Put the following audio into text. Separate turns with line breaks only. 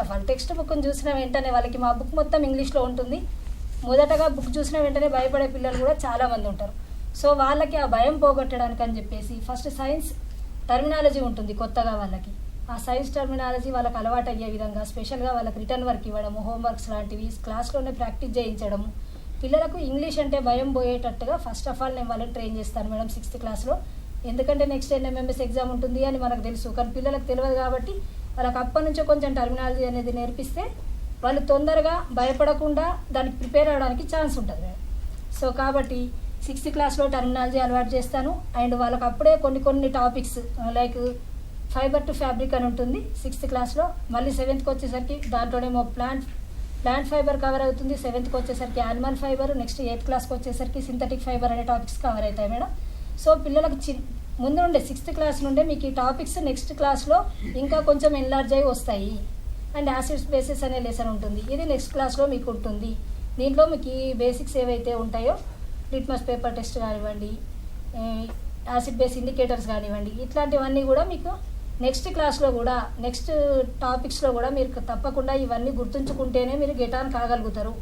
Of all text బుక్ని చూసిన వెంటనే వాళ్ళకి మా బుక్ మొత్తం ఇంగ్లీష్లో ఉంటుంది. మొదటగా బుక్ చూసిన వెంటనే భయపడే పిల్లలు కూడా చాలామంది ఉంటారు. సో వాళ్ళకి ఆ భయం పోగొట్టడానికి అని చెప్పేసి ఫస్ట్ సైన్స్ టర్మినాలజీ ఉంటుంది కొత్తగా వాళ్ళకి. ఆ సైన్స్ టర్మినాలజీ వాళ్ళకి అలవాటు అయ్యే విధంగా స్పెషల్గా వాళ్ళకి రిటర్న్ వర్క్ ఇవ్వడము, హోంవర్క్స్ లాంటివి క్లాస్లోనే ప్రాక్టీస్ చేయించడము, పిల్లలకు ఇంగ్లీష్ అంటే భయం పోయేటట్టుగా ఫస్ట్ ఆఫ్ ఆల్ నేను వాళ్ళని ట్రైన్ చేస్తాను మేడం 6th క్లాస్లో. ఎందుకంటే నెక్స్ట్ NMMS ఎగ్జామ్ ఉంటుంది అని మనకు తెలుసు, కానీ పిల్లలకు తెలియదు కాబట్టి వాళ్ళకి అప్పటి నుంచో కొంచెం టర్మినాలజీ అనేది నేర్పిస్తే వాళ్ళు తొందరగా భయపడకుండా దానికి ప్రిపేర్ అవ్వడానికి ఛాన్స్ ఉంటుంది మేడం. సో కాబట్టి 6th క్లాస్లో టర్మినాలజీ అలవాటు చేస్తాను. అండ్ వాళ్ళకి అప్పుడే కొన్ని topics like fibre to fabric అని ఉంటుంది 6th క్లాస్లో. మళ్ళీ 7th వచ్చేసరికి దాంట్లోనేమో ప్లాంట్ ఫైబర్ కవర్ అవుతుంది. 7th వచ్చేసరికి యానిమల్ ఫైబర్, నెక్స్ట్ 8th క్లాస్కి వచ్చేసరికి సింథటిక్ ఫైబర్ అనే టాపిక్స్ కవర్ అవుతాయి మేడం. సో పిల్లలకు ముందు నుండే 6th క్లాస్ నుండే మీకు ఈ టాపిక్స్ నెక్స్ట్ క్లాస్లో ఇంకా కొంచెం ఎన్లార్జ్ అయి వస్తాయి. అండ్ యాసిడ్స్ బేసిస్ అనే లెసన్ ఉంటుంది, ఇది నెక్స్ట్ క్లాస్లో మీకు ఉంటుంది. దీంట్లో మీకు ఈ బేసిక్స్ ఏవైతే ఉంటాయో లిట్మస్ పేపర్ టెస్ట్ కానివ్వండి, యాసిడ్ బేస్ ఇండికేటర్స్ కానివ్వండి, ఇట్లాంటివన్నీ కూడా మీకు నెక్స్ట్ క్లాస్లో కూడా నెక్స్ట్ టాపిక్స్లో కూడా మీరు తప్పకుండా ఇవన్నీ గుర్తుంచుకుంటేనే మీరు గెట్ ఆన్ కాగలుగుతారు.